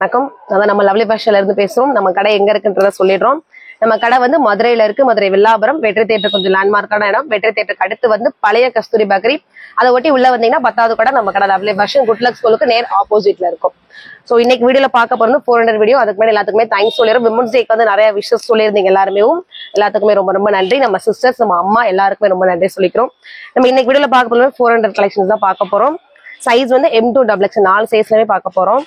வணக்கம். அதான் நம்ம லவ்லி ஃபேஷன்ல இருந்து பேசுறோம். நம்ம கடை எங்க இருக்குன்றத சொல்லிடுறோம். நம்ம கடை வந்து மதுரையில இருக்கு. மதுரை வில்லாபுரம் வெற்றி தியேட்டர் கொஞ்சம் லேண்ட்மார்க்கான இடம். வெற்றி தியேட்டருக்கு அடுத்து வந்து பழைய கஸ்தூரி பேக்கரி. அதை ஒட்டி உள்ள வந்தீங்கன்னா 10வது கடை நம்ம கடை லவ்லி ஃபேஷன் குட்லக் ஸ்கூலுக்கு நேர் ஆப்போசிட்ல இருக்கும். ஸோ இன்னைக்கு வீடியோல பார்க்க போறது 400 வீடியோ. அதுக்கு மேலே எல்லாத்துக்குமே தேங்க்ஸ் சொல்லிடுறோம். விமன்ஸ் டேக்கு வந்து நிறைய விஷஸ் சொல்லியிருந்தீங்க எல்லாருமே. எல்லாத்துக்குமே ரொம்ப ரொம்ப நன்றி. நம்ம சிஸ்டர்ஸ், நம்ம அம்மா எல்லாருக்குமே ரொம்ப நன்றி சொல்லிக்கிறோம். நம்ம இன்னைக்கு வீடியோல பார்க்க போறது 400 கலெக்ஷன்ஸ் தான் பார்க்க போறோம். சைஸ் வந்து M2XX 4 சைஸ்லயே பார்க்க போறோம்.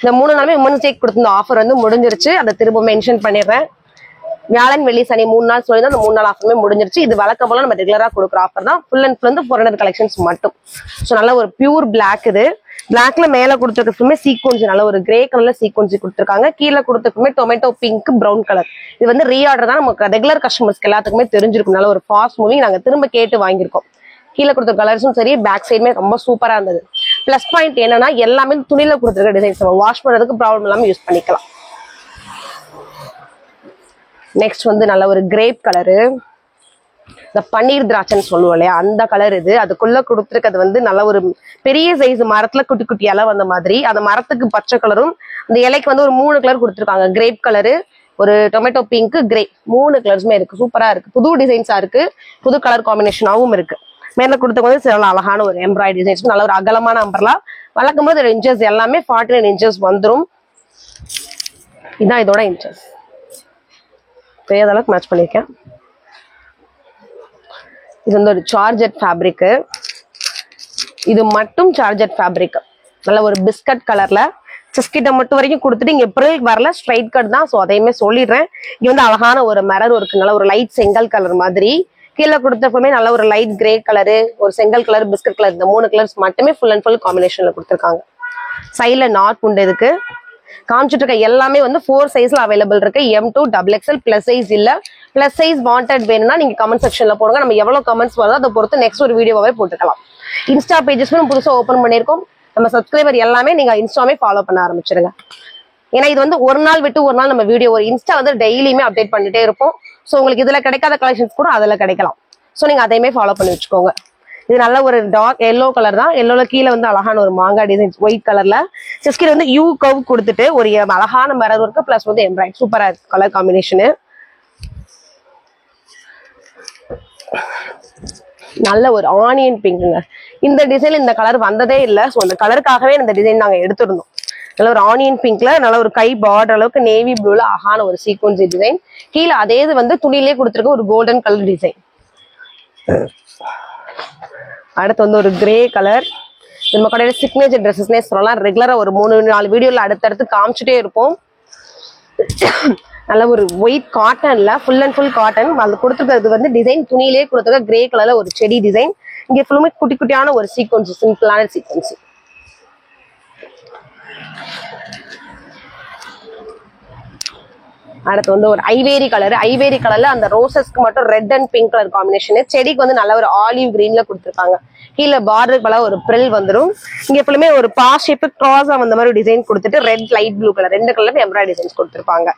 இந்த 3 நாளுமே விமன்ஸ் டேக்கு கொடுத்திருந்த ஆஃபர் வந்து முடிஞ்சிருச்சு. அதை திரும்ப மென்ஷன் பண்ணிடுறேன். வியாழன் வெள்ளி சனி 3 நாள் சொல்லி தான் அந்த 3 நாள் ஆஃபருமே முடிஞ்சிருச்சு. இது வழக்கம் போல நம்ம ரெகுலரா கொடுக்குற ஆஃபர் தான். ஃபுல் அண்ட் ஃபுல் வந்து 400 கலெக்ஷன்ஸ் மட்டும். ஸோ நல்ல ஒரு பியூர் பிளாக். இது பிளாக்ல மேல கொடுத்துருக்குமே சீக்வன்ஸ், நல்ல ஒரு கிரே கலர்ல சீக்வன்ஸ் கொடுத்துருக்காங்க. கீழே கொடுத்துருக்குமே டொமேட்டோ பிங்க் ப்ரௌன் கலர். இது வந்து ரீஆர்டர் தான். நமக்கு ரெகுலர் கஸ்டமர்ஸ்க்கு எல்லாத்துக்குமே தெரிஞ்சிருக்கும். நல்ல ஒரு ஃபாஸ்ட் மூவிங். நாங்க திரும்ப கேட்டு வாங்கியிருக்கோம். கீழே கொடுத்த கலர்ஸும் சரி, பேக் சைடுமே ரொம்ப சூப்பரா இருந்தது. பிளஸ் பாயிண்ட் என்னன்னா எல்லாமே துணியில கொடுத்துருக்க டிசைன்ஸ் வாஷ் பண்றதுக்கு ப்ராப்ளம் இல்லாம யூஸ் பண்ணிக்கலாம். நெக்ஸ்ட் வந்து நல்ல ஒரு கிரேப் கலரு, இந்த பன்னீர் திராட்சைன்னு சொல்லுவோம் இல்லையா, அந்த கலர் இது. அதுக்குள்ள கொடுத்துருக்கிறது வந்து நல்ல ஒரு பெரிய சைஸ் மரத்துல குட்டி குட்டி இலை வந்த மாதிரி. அந்த மரத்துக்கு பச்சை கலரும், அந்த இலைக்கு வந்து ஒரு 3 கலர் கொடுத்துருக்காங்க. கிரேப் கலரு, ஒரு டொமேட்டோ பிங்க், கிரே, 3 கலர்ஸுமே இருக்கு. சூப்பரா இருக்கு. புது டிசைன்ஸா இருக்கு. புது கலர் காம்பினேஷனாவும் இருக்கு. மேல கொடுத்த வந்து சில அழகான ஒரு எம்ப்ராய்டரி டிசைன்ஸ், நல்ல ஒரு அகலமான அம்பர்லா. வழக்கம் போது இன்ச்சஸ் எல்லாமே 49 இன்ச்சஸ் வந்துடும். இதான் இதோட இன்ச்சஸ். பெரிய அளவுக்கு மேட்ச் பண்ணிருக்கேன். இது வந்து ஒரு சார்ஜட் ஃபேப்ரிக். இது மட்டும் சார்ஜட் ஃபேப்ரிக். நல்ல ஒரு பிஸ்கட் கலர்ல சிஸ்கிட்ட மட்டும் வரைக்கும் கொடுத்துட்டு இங்க பிரில் வரல, ஸ்ட்ரைட் கட் தான். ஸோ அதையுமே சொல்லிடுறேன். இங்க வந்து அழகான ஒரு மிரர் இருக்கு. நல்ல ஒரு லைட் செங்கல் கலர் மாதிரி. கீழே கொடுத்தப்பமே நல்ல ஒரு லைட் கிரே கலரு, ஒரு செங்கல் கலர், பிஸ்கட் கலர், இந்த 3 கலர்ஸ் மட்டுமே ஃபுல் அண்ட் ஃபுல் காம்பினேஷன்ல கொடுத்துருக்காங்க. சைட்ல நாட் உண்டு. இதுக்கு காமிச்சிட்டு இருக்க எல்லாமே வந்து 4 சைஸ்ல அவைலபிள் இருக்கு. M2XXL பிளஸ் சைஸ் இல்ல. பிளஸ் சைஸ் வாண்டட் வேணும்னா நீங்க கமெண்ட் செக்ஷன்ல போடுங்க. நம்ம எவ்வளவு கமெண்ட்ஸ் வருதோ அதை பொறுத்து நெக்ஸ்ட் ஒரு வீடியோவே போட்டுக்கலாம். இன்ஸ்டா பேஜஸ்மே புதுசா ஓபன் பண்ணிருக்கோம். நம்ம சப்ஸ்கிரைபர் எல்லாமே நீங்க இன்ஸ்டாமே ஃபாலோ பண்ண ஆரம்பிச்சிருங்க. ஏன்னா இது வந்து ஒரு நாள் விட்டு ஒரு நாள் நம்ம வீடியோ, ஒரு இன்ஸ்டா வந்து டெய்லியுமே அப்டேட் பண்ணிட்டே இருப்போம். ஸோ உங்களுக்கு இதுல கிடைக்காத கலெக்ஷன்ஸ் கூட அதுல கிடைக்கலாம். ஸோ நீங்க அதையுமே ஃபாலோ பண்ணி வச்சுக்கோங்க. இது நல்ல ஒரு டார்க் எல்லோ கலர் தான். எல்லோல கீழே வந்து அழகான ஒரு மாங்காய் டிசைன் ஒயிட் கலர்ல சிஸ்கில் வந்து யூ கவ் கொடுத்துட்டு ஒரு அழகான மிரர் இருக்கு. பிளஸ் வந்து எம்ப்ராய்டரி சூப்பரா இருக்கு கலர் காம்பினேஷனு. நல்ல ஒரு ஆனியன் பிங்க்குங்க. இந்த டிசைன் இந்த கலர் வந்ததே இல்லை. ஸோ அந்த கலருக்காகவே இந்த டிசைன் நாங்கள் எடுத்திருந்தோம். நல்ல ஒரு ஆனியன் பிங்க்ல நல்ல ஒரு கை பார்டர் அளவுக்கு நேவி ப்ளூல அழகான ஒரு சீக்வன்ஸ் டிசைன். கீழே அதே இது வந்து துணியிலே கொடுத்துருக்க ஒரு கோல்டன் கலர் டிசைன். அடுத்து வந்து ஒரு கிரே கலர். நம்ம கடையில சிக்னேச்சர் ட்ரெஸ்ஸஸ்னே சொல்லலாம். ரெகுலரா ஒரு 3-4 வீடியோல அடுத்தடுத்து காமிச்சுட்டே இருப்போம். நல்ல ஒரு ஒயிட் காட்டன்ல ஃபுல் அண்ட் ஃபுல் காட்டன். அது கொடுத்துருக்கிறது வந்து டிசைன் துணியிலே கொடுத்துருக்க கிரே கலர்ல ஒரு செடி டிசைன். இங்க ஃபுல்லுமே குட்டி குட்டியான ஒரு சீக்வன்ஸ், சிம்பிளான சீக்வன்ஸ். அடுத்து வந்து ஒரு ஐவேரி கலர். ஐவேரி கலர்ல அந்த ரோசஸ்க்கு மட்டும் red and pink colour combination. செடிக்கு வந்து நல்ல ஒரு ஆலிவ் கிரீன்ல கொடுத்துருக்காங்க. கீழே பார்டர் கலர் ஒரு பிரில் வந்துடும். இங்க எப்பவுமே ஒரு பாஸ் ஷேப் கிராஸா வந்த மாதிரி டிசைன் கொடுத்துட்டு red light blue colour 2 colour embroidery designs கொடுத்துருப்பாங்க.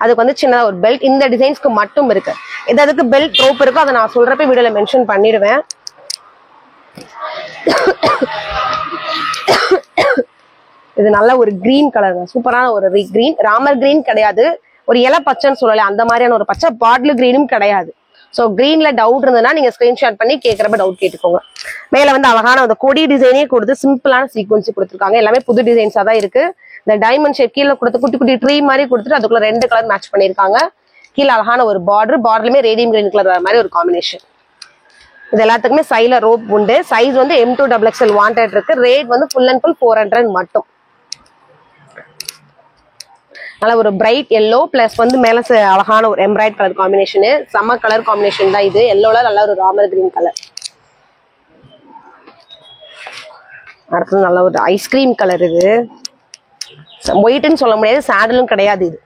அதுக்கு வந்து சின்னதா ஒரு பெல்ட் இந்த டிசைன்ஸ்க்கு மட்டும் இருக்கு. எதுக்கு பெல்ட் ரோப் இருக்கோ அதை நான் சொல்றப்ப வீடியோல மென்ஷன் பண்ணிடுவேன். இது நல்ல ஒரு கிரீன் கலர், சூப்பரான ஒரு கிரீன். ராமர் கிரீன் கிடையாது, ஒரு இலை பச்சைன்னு சொல்லல, அந்த மாதிரியான ஒரு பச்சை. பாட்டில் கிரீனும் கிடையாது. ஸோ கிரீன்ல டவுட் இருந்ததுன்னா நீங்க ஸ்கிரீன்ஷாட் பண்ணி கேட்கறப்ப டவுட் கேட்டுக்கோங்க. மேல வந்து அழகான அந்த கொடி டிசைனே கொடுத்து சிம்பிளான சீக்வன்ஸ் கொடுத்துருக்காங்க. எல்லாமே புது டிசைன்ஸா தான் இருக்கு. இந்த டைமண்ட் ஷேப் கீழே கொடுத்து குட்டி குட்டி ட்ரீ மாதிரி கொடுத்துட்டு அதுக்குள்ள 2 கலர் மேட்ச் பண்ணிருக்காங்க. கீழே அழகான ஒரு பார்டருமே ரேடியம் கிரீன் கலர் வர மாதிரி ஒரு காம்பினேஷன். இது எல்லாத்துக்குமே சைட்ல ரோப் உண்டு. சைஸ் வந்து M2XXL வாண்டட் இருக்கு. ரேட் வந்து ஃபுல் அண்ட் ஃபுல் 400 மட்டும். நல்ல ஒரு பிரைட் எல்லோ பிளஸ் வந்து மேல அழகான ஒரு எம்ப்ராய்டரி கலர் காம்பினேஷனு. செம்ம கலர் காம்பினேஷன் தான் இது. எல்லோல நல்ல ஒரு ராமர் கிரீன் கலர். அடுத்தது நல்ல ஒரு ஐஸ்கிரீம் கலர். இது ஒயிட்னு சொல்ல முடியாது, சாண்டலும் கிடையாது. இது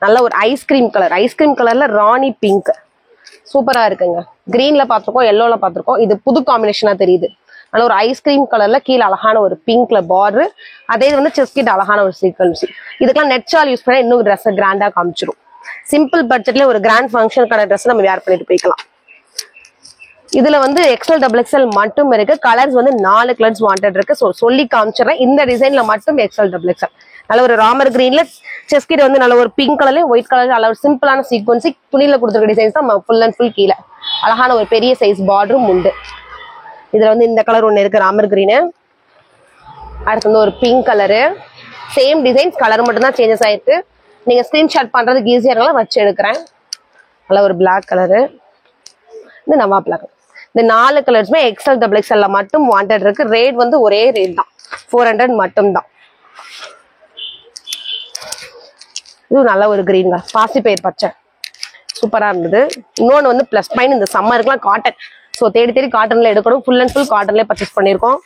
நல்ல ஒரு ஐஸ்கிரீம் கலர். ஐஸ்கிரீம் கலர்ல ராணி பிங்க் சூப்பரா இருக்குங்க. கிரீன்ல பாத்திருக்கோம், எல்லோல பாத்திருக்கோம். இது புது காம்பினேஷனா தெரியுது. நல்ல ஒரு ஐஸ்கிரீம் கலர்ல கீழே அழகான ஒரு பிங்க்ல பார்டர். அதே வந்து செஸ்கிட் அழகான ஒரு சீக்வன்ஸ். இதுக்கெல்லாம் நெட்சால் யூஸ் பண்ணா இன்னும் ட்ரெஸ் கிராண்டா காமிச்சிடும். சிம்பிள் பட்ஜெட்ல ஒரு கிராண்ட் ஃபங்க்ஷனுக்கான ட்ரெஸ் நம்ம வேர் பண்ணிட்டு போய்க்கலாம். இதுல வந்து XL மட்டும் இருக்கு. கலர்ஸ் வந்து 4 கலர்ஸ் வாண்டட் இருக்கு. சொல்லி காமிச்சிடறேன். இந்த டிசைன்ல மட்டும் XL நல்ல ஒரு ராமர் கிரீன்ல செஸ்ட் கிட்ட வந்து நல்ல ஒரு பிங்க் கலர்லயும் ஒயிட் கலர்ல நல்ல ஒரு சிம்பிளான சீக்வன்சி துணியில கொடுத்துருக்க டிசைன்ஸ் தான் ஃபுல் அண்ட் ஃபுல் கீழே அழகான ஒரு பெரிய சைஸ் பார்டரும் உண்டு. இதுல வந்து இந்த கலர் ஒண்ணு இருக்கு ராமர் கிரீனு. அடுத்து வந்து ஒரு pink colour, same designs colour மட்டும் தான் சேஞ்சஸ் ஆயிருக்கு. நீங்க ஸ்கிரீன்ஷாட் பண்றதுக்கு ஈஸியா இருக்கலாம் வச்சு எடுக்கிறேன். நல்ல ஒரு பிளாக் கலரு, இந்த நவா பிளாக். இந்த 4 கலர்ஸுமே எக்ஸ்எல் டபுள் எக்ஸ்எல்ல மட்டும் வாண்டட் இருக்கு. ரேட் வந்து ஒரே ரேட் தான், 400 மட்டும் தான். இது நல்ல ஒரு கிரீன் பாசிப்பயிர் பச்சை சூப்பரா இருந்தது. இன்னொன்று வந்து பிளஸ் பாயிண்ட் இந்த சம்மருக்குலாம் காட்டன். ஸோ தேடி காட்டன்ல எடுக்கணும். ஃபுல் அண்ட் ஃபுல் காட்டன்ல பர்ச்சேஸ் பண்ணியிருக்கோம்.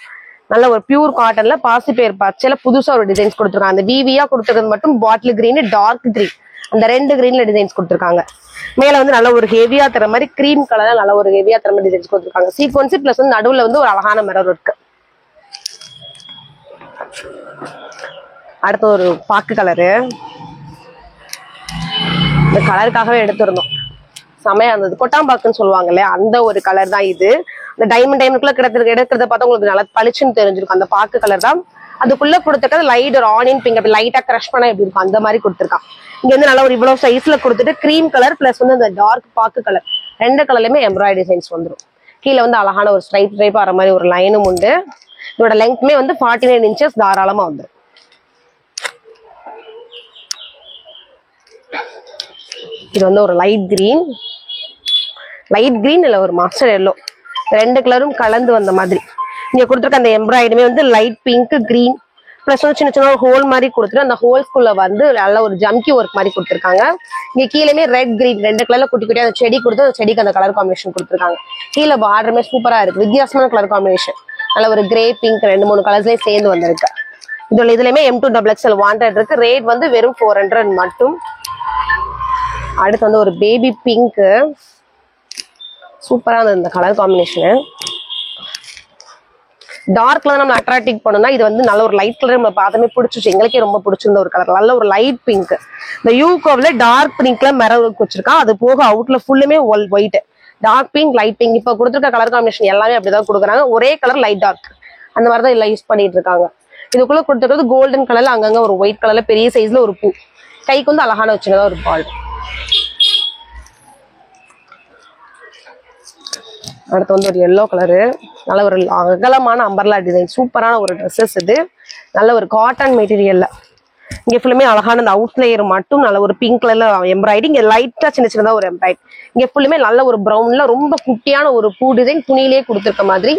நல்ல ஒரு பியூர் காட்டன்ல பாசிப்பயிர் பச்சையில புதுசா ஒரு டிசைன்ஸ் கொடுத்துருக்காங்க. அந்த விவியா கொடுத்துருக்கிறது மட்டும் பாட்டில் கிரீன், டார்க் கிரீன், அந்த 2 கிரீன்ல டிசைன்ஸ் கொடுத்துருக்காங்க. மேல வந்து நல்ல ஒரு ஹெவியா தர மாதிரி கிரீம் கலர்ல நல்ல ஒரு ஹெவியா தர மாதிரி டிசைன்ஸ் கொடுத்துருக்காங்க. சீக்வன்சி பிளஸ் வந்து நடுவுல வந்து ஒரு அழகான மிரர் இருக்கு. அடுத்து ஒரு பாக்கு கலரு, இந்த கலருக்காகவே எடுத்திருந்தோம். செமையா இருந்தது. கொட்டாம்பாக்குன்னு சொல்லுவாங்க இல்லையா, அந்த ஒரு கலர் தான் இது. இந்த டைமண்டுக்குள்ள எடுக்கிறத பார்த்தா உங்களுக்கு நல்லா பளிச்சுன்னு தெரிஞ்சிருக்கும். அந்த பாக்கு கலர் தான். அதுக்குள்ள கொடுத்துருக்கிறது லைட் ஒரு ஆனியன் பிங்க், அப்படி லைட்டா கிரஷ் பண்ணா எப்படி இருக்கும் அந்த மாதிரி கொடுத்துருக்கான். இங்க வந்து நல்ல ஒரு இவ்வளவு சைஸ்ல கொடுத்துட்டு கிரீம் கலர் பிளஸ் வந்து அந்த டார்க் பாக்கு கலர் 2 கலர்லயுமே எம்ப்ராய்டரி டிசைன்ஸ் வந்துடும். கீழே வந்து அழகான ஒரு ஸ்ட்ரைப் வர மாதிரி ஒரு லைனும் உண்டு. இதோட லெங்க்மே வந்து 49 இன்ச்சஸ் தாராளமா வந்துடும். இது வந்து ஒரு லைட் கிரீன் இல்ல ஒரு மாஸ்டர் எல்லோ, 2 கலரும் கலந்து வந்த மாதிரி. இங்க கொடுத்துருக்க அந்த எம்ப்ராய்டரிமே வந்து லைட் பிங்க் கிரீன் பிளஸ் வந்து சின்ன சின்ன ஹோல் மாதிரி கொடுத்துட்டு அந்த ஹோல்ஸ்குள்ள வந்து நல்ல ஒரு ஜம்கி ஒர்க் மாதிரி கொடுத்துருக்காங்க. இங்க கீழே ரெட் கிரீன் 2 கலர்ல குட்டி குட்டியா அந்த செடி கொடுத்து அந்த செடிக்கு அந்த கலர் காம்பினேஷன் கொடுத்துருக்காங்க. கீழே பார்டருமே சூப்பரா இருக்கு, வித்தியாசமான கலர் காம்பினேஷன். நல்ல ஒரு கிரே பிங்க் 2-3 கலர்ஸ்லயே சேர்ந்து வந்திருக்கு. இதுலயுமே M2XXL வாண்டட் இருக்கு. ரேட் வந்து வெறும் 400 மட்டும். அடுத்து வந்து ஒரு பேபி பிங்க் சூப்பரா இருந்தது இந்த கலர் காம்பினேஷன். டார்க் கலர் நம்ம அட்ராக்டிவ் பண்ணோம்னா இது வந்து நல்ல ஒரு லைட் கலர் நம்ம பார்த்தமே பிடிச்சிச்சு. எங்களுக்கே ரொம்ப பிடிச்சிருந்த ஒரு கலர், நல்ல ஒரு லைட் பிங்க். இந்த யூ கோவ்ல டார்க் பிங்க்ல மிரர் வச்சிருக்கான். அது போக அவுட்ல ஃபுல்லுமே white, dark pink light pink. இப்ப கொடுத்துருக்க கலர் காம்பினேஷன் எல்லாமே அப்படிதான் கொடுக்குறாங்க. ஒரே கலர் லைட் டார்க் அந்த மாதிரிதான் எல்லாம் யூஸ் பண்ணிட்டு இருக்காங்க. இதுக்குள்ள கொடுத்துருக்கிறது கோல்டன் கலர்ல அங்கங்க ஒரு ஒயிட் கலர்ல பெரிய சைஸ்ல ஒரு பூ, கைக்கு வந்து அழகான வச்சுதான் ஒரு பால். அடுத்து வந்து ஒரு எல்லோ கலரு, நல்ல ஒரு அகலமான அம்பர்லா டிசைன், சூப்பரான ஒரு ட்ரெஸ்ஸஸ். இது நல்ல ஒரு காட்டன் மெட்டீரியல்ல. இங்க ஃபுல்லுமே அழகான அந்த அவுட் லேயர் மட்டும் நல்ல ஒரு பிங்க் கலர்ல எம்ப்ராய்டரி, இங்க லைட்டா சின்ன சின்னதா ஒரு எம்ப்ராய்டரி. இங்க ஃபுல்லுமே நல்ல ஒரு ப்ரௌன்ல ரொம்ப குட்டியான ஒரு பூ டிசைன் துணியிலே கொடுத்துருக்க மாதிரி.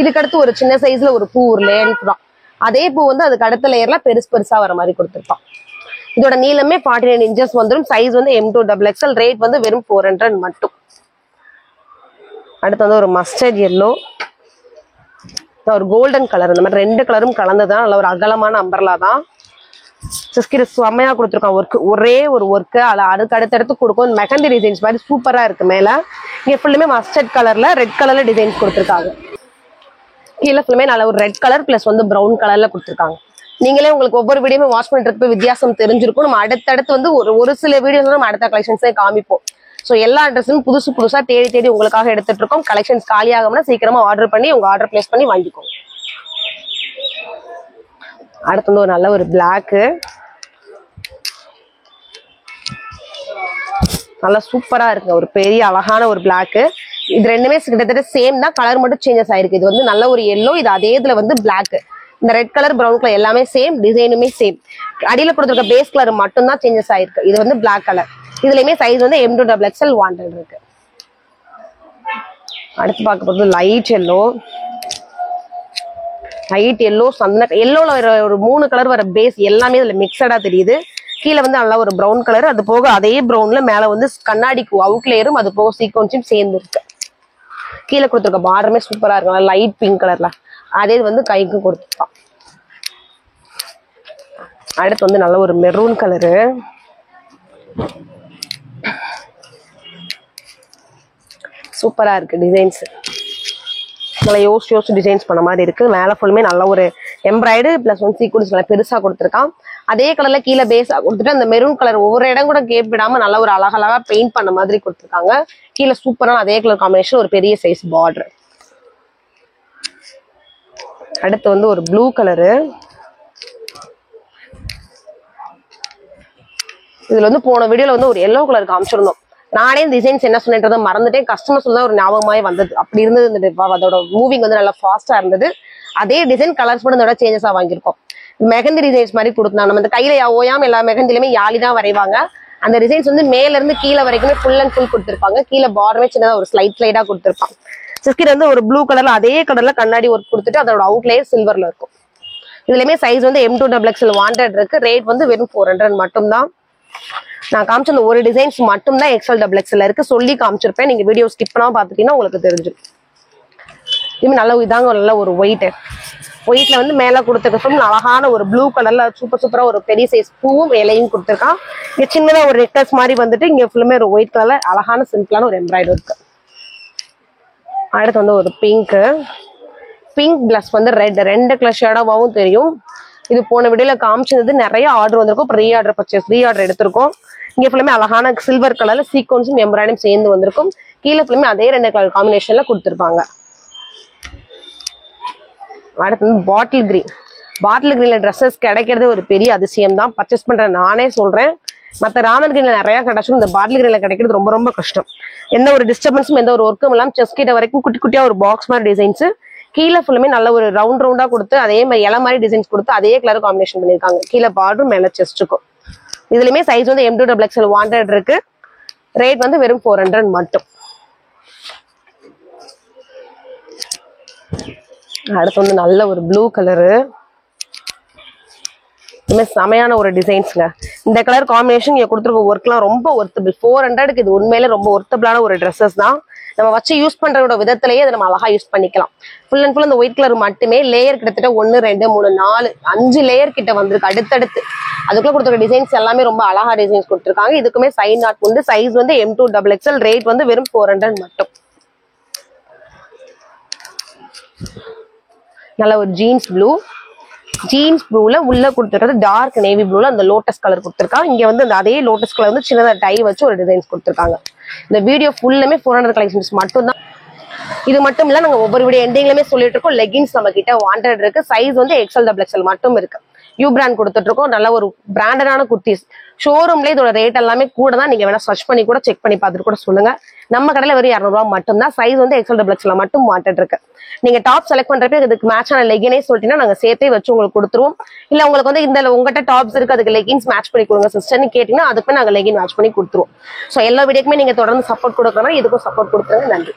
இதுக்கடுத்து ஒரு சின்ன சைஸ்ல ஒரு பூ ஒரு லேயருக்கு தான். அதே பூ வந்து அதுக்கு அடுத்த லேயர்ல பெருசா வர மாதிரி கொடுத்துருப்பான். இதோட நீளமே 49 இன்ச்சஸ் வந்துடும். சைஸ் வந்து M2XXL. ரேட் வந்து வெறும் 400 மட்டும். அடுத்து வந்து ஒரு மஸ்டர்ட் எல்லோ, ஒரு கோல்டன் கலர், இந்த மாதிரி 2 கலரும் கலந்ததான் நல்ல ஒரு அகலமான அம்பர்லா தான். செம்மையா கொடுத்துருக்கான் ஒர்க், ஒரே ஒரு ஒர்க்கு அதுக்கு அடுத்தடுத்து கொடுக்கும். மெஹந்தி டிசைன்ஸ் மாதிரி சூப்பரா இருக்கு. மேல இங்க ஃபுல்லுமே மஸ்டர்ட் கலர்ல ரெட் கலர்ல டிசைன்ஸ் கொடுத்துருக்காங்க. கீழே ஃபுல்லுமே நல்ல ஒரு ரெட் கலர் பிளஸ் வந்து ப்ரௌன் கலர்ல கொடுத்துருக்காங்க. நீங்களே உங்களுக்கு ஒவ்வொரு வீடியோமே வாட்ச் பண்ணிட்டு வித்தியாசம் தெரிஞ்சிருக்கும். நம்ம அடுத்தடுத்து வந்து ஒரு சில வீடியோஸ் நம்ம அடுத்த கலெக்ஷன்ஸே காமிப்போம். ஸோ எல்லா ட்ரெஸ்ஸும் புதுசா தேடி உங்களுக்காக எடுத்துட்டு இருக்கோம். கலெக்ஷன்ஸ் காலியாகணும்னா சீக்கிரமா ஆர்டர் பண்ணி உங்க ஆர்டர் பிளேஸ் பண்ணி வாங்கிக்கோங்க. அடுத்து வந்து ஒரு நல்ல ஒரு பிளாக், நல்லா சூப்பரா இருக்கு. ஒரு பெரிய அழகான ஒரு பிளாக். இது ரெண்டுமே கிட்டத்தட்ட சேம் தான், கலர் மட்டும் சேஞ்சஸ் ஆயிருக்கு. இது வந்து நல்ல ஒரு எல்லோ, இது அதே இதுல வந்து பிளாக். இந்த ரெட் கலர் ப்ரௌன் கலர் எல்லாமே சேம், டிசைனுமே சேம். அடியில கொடுத்துருக்க பேஸ் கலர் மட்டும் தான் சேஞ்சஸ் ஆயிருக்கு. இது வந்து பிளாக் கலர். இதுலயுமே சைஸ் வந்து M2XXL வாண்டட் இருக்கு. அடுத்து பார்க்க போறது லைட் எல்லோ சந்தன எல்லோல ஒரு 3 கலர் வர பேஸ் எல்லாமே இதுல மிக்சடா தெரியுது. கீழே வந்து நல்லா ஒரு ப்ரௌன் கலர், அது போக அதே ப்ரௌன்ல மேல வந்து கண்ணாடிக்கு அவுட் லேயரும் அது போக சீக்வன்ஸும் சேர்ந்து இருக்கு. கீழே கொடுத்துருக்க பார்டருமே சூப்பரா இருக்கு, லைட் பிங்க் கலர்ல. அதே வந்து கைக்கு கொடுத்துருக்கான். அடுத்து வந்து நல்ல ஒரு மெரூன் கலரு, சூப்பரா இருக்கு. டிசைன்ஸ் நல்லா யோசிச்சு டிசைன்ஸ் பண்ண மாதிரி இருக்கு. மேல ஃபுல்லுமே நல்ல ஒரு எம்ப்ராய்டரி பிளஸ் வந்து சீக்வன்ஸ் நல்லா பெருசா கொடுத்துருக்கான். அதே கலர்ல கீழே பேஸா கொடுத்துட்டு அந்த மெரூன் கலர் ஒவ்வொரு இடம் கூட கேப் விடாம நல்ல ஒரு அழகழகா பெயிண்ட் பண்ண மாதிரி கொடுத்துருக்காங்க. கீழே சூப்பரான அதே கலர் காம்பினேஷன், ஒரு பெரிய சைஸ் பார்டர். அடுத்து வந்து ஒரு ப்ளூ கலரு, இதுல வந்து போன வீடியோல வந்து ஒரு எல்லோ கலர் காமிச்சிருந்தோம். நானே டிசைன்ஸ் என்ன சொன்னேன்றதை மறந்துட்டேன். கஸ்டமர் சொல்ல ஒரு ஞாபகமாவே வந்தது. அப்படி இருந்தது இந்த அதோட மூவிங் வந்து நல்லா ஃபாஸ்டா இருந்தது. அதே டிசைன் கலர்ஸ் மட்டும் இதோட சேஞ்சஸா வாங்கியிருக்கோம். மெஹந்தி டிசைன்ஸ் மாதிரி கொடுத்தாங்க. நம்ம இந்த கையில ஓயாம எல்லா மெஹந்திலுமே யாழி தான் வரைவாங்க. அந்த டிசைன்ஸ் வந்து மேல இருந்து கீழே வரைக்குமே ஃபுல் அண்ட் ஃபுல் கொடுத்துருப்பாங்க. கீழே பார்டருமே சின்னதா ஒரு ஸ்லைடா கொடுத்துருப்பாங்க. சிஸ்கிட் வந்து ஒரு ப்ளூ கலர்ல அதே கலர்ல கண்ணாடி ஒர்க் கொடுத்துட்டு அதோட அவுட்லேயர் சில்வர்ல இருக்கும். இதுலயுமே சைஸ் வந்து M2XXL வாண்டட் இருக்கு. ரேட் வந்து வெறும் 400 மட்டும் தான். நான் காமிச்ச அந்த ஒரு டிசைன்ஸ் மட்டும் தான் XXL இருக்கு. சொல்லி காமிச்சிருப்பேன். நீங்க வீடியோ ஸ்கிப் பண்ணாம பாத்துட்டீங்கன்னா உங்களுக்கு தெரிஞ்சிடும். இதுமே நல்ல இதாங்க நல்ல ஒரு ஒயிட்ல வந்து மேல கொடுத்துருக்கோம். அழகான ஒரு ப்ளூ கலர்ல சூப்பரா ஒரு பெரிய சைஸ் பூவும் இலையும் கொடுத்துருக்கான். இங்க சின்னதா ஒரு நெக்லஸ் மாதிரி வந்துட்டு இங்க ஃபுல்லுமே ஒரு ஒயிட் கலர்ல அழகான சிம்பிளான ஒரு எம்ப்ராய்டரி இருக்கு. அடுத்து வந்து ஒரு பிங்க் பிளஸ் வந்து ரெட் 2 கலர் ஷேடாவும் தெரியும். இது போன வீடியோல காமிச்சது நிறைய ஆர்டர் வந்திருக்கும். ரீ ஆர்டர் எடுத்திருக்கோம். இங்க ஃபுல்லுமே அழகான சில்வர் கலர்ல சீக்வன்ஸும் எம்ப்ராய்டரியும் சேர்ந்து வந்திருக்கும். கீழே ஃபுல்லுமே அதே 2 கலர் காம்பினேஷன்ல கொடுத்துருப்பாங்க. அடுத்து பாட்டில் கிரீன்ல ட்ரெஸ்ஸஸ் கிடைக்கிறது ஒரு பெரிய அதிசயம் தான். பர்ச்சேஸ் பண்ற நானே சொல்றேன். மற்ற ராமர் கிரீன்ல நிறைய கிடைச்சும் இந்த பாட்டில் கிரீன்ல கிடைக்கிறது ரொம்ப ரொம்ப கஷ்டம். எந்த ஒரு டிஸ்டர்பன்ஸும் எந்த ஒரு ஒர்க்கும் இல்லாம செஸ்ட் கிட்ட வரைக்கும் குட்டி குட்டியா ஒரு பாக்ஸ் மாதிரி டிசைன்ஸ். கீழே ஃபுல்லுமே நல்ல ஒரு ரவுண்டா கொடுத்து அதே மாதிரி இலை மாதிரி டிசைன்ஸ் கொடுத்து அதே கலர் காம்பினேஷன் பண்ணிருக்காங்க. கீழே பார்டரும் மேல செஸ்ட்டுக்கும். இதுலயுமே சைஸ் வந்து M2XXL வாண்டட் இருக்கு. ரேட் வந்து வெறும் 400 மட்டும். அடுத்து வந்து நல்ல ஒரு ப்ளூ கலரு. இதுமே செமையான ஒரு டிசைன்ஸ்ங்க. இந்த கலர் காம்பினேஷன் இங்க கொடுத்துருக்க ஒர்க்லாம் ரொம்ப ஒர்த்தபிள். 400க்கு இது உண்மையிலே ரொம்ப ஒர்த்தபிளான ஒரு ட்ரெஸ்ஸஸ் தான். நம்ம வச்சு யூஸ் பண்றதோட விதத்திலேயே அதை நம்ம அழகா யூஸ் பண்ணிக்கலாம். ஃபுல் அண்ட் ஃபுல் அந்த ஒயிட் கலர் மட்டுமே லேயர் கிட்டத்தட்ட 1 2 3 4 5 லேயர் கிட்ட வந்திருக்கு அடுத்தடுத்து. அதுக்குள்ள கொடுத்துருக்க டிசைன்ஸ் எல்லாமே ரொம்ப அழகா டிசைன்ஸ் கொடுத்துருக்காங்க. இதுக்குமே சைன் நாட் உண்டு. சைஸ் வந்து M2XXL. ரேட் வந்து வெறும் 400 மட்டும். நல்ல ஒரு ஜீன்ஸ் ப்ளூல உள்ள கொடுத்துருக்கிறது டார்க் நேவி ப்ளூல அந்த லோட்டஸ் கலர் கொடுத்துருக்காங்க. இங்க வந்து அந்த அதே லோட்டஸ் கலர் வந்து சின்னதா டை வச்சு ஒரு டிசைன்ஸ் கொடுத்துருக்காங்க. இந்த வீடியோ ஃபுல்லுமே 400 கலெக்ஷன்ஸ் மட்டும் தான். இது மட்டும் இல்ல, நாங்க ஒவ்வொரு வீடியோ எண்டிங்லயுமே சொல்லிட்டு இருக்கோம். லெகின்ஸ் நம்ம கிட்ட வாண்டட் இருக்கு. சைஸ் வந்து XXL மட்டும் இருக்கு. யூ பிராண்ட் கொடுத்துட்டு இருக்கோம். நல்ல ஒரு பிராண்டடான குர்த்திஸ். ஷோரூம்ல இதோட ரேட் எல்லாமே கூட தான். நீங்க வேணா சர்ச் பண்ணி கூட செக் பண்ணி பார்த்துட்டு கூட சொல்லுங்க. நம்ம கடையில வெறும் 200 ரூபாய் மட்டும் தான். சைஸ் வந்து XXL மட்டும் வாண்டட் இருக்கு. நீங்க டாப் செலக்ட் பண்றப்ப இதுக்கு மேட்சான லெகினே சொல்லிட்டீங்கன்னா நாங்க சேர்த்தே வச்சு உங்களுக்கு கொடுத்துருவோம். இல்ல உங்களுக்கு வந்து இந்த உங்ககிட்ட டாப்ஸ் இருக்கு அதுக்கு லெகின்ஸ் மேட்ச் பண்ணி கொடுங்க சிஸ்டர்னு கேட்டீங்கன்னா அதுக்கு நாங்க லெகின் மேட்ச் பண்ணி கொடுத்துருவோம். ஸோ எல்லா வீடியோக்குமே நீங்க தொடர்ந்து சப்போர்ட் கொடுக்குற மாதிரி இதுக்கும் சப்போர்ட் கொடுத்துருங்க. நன்றி.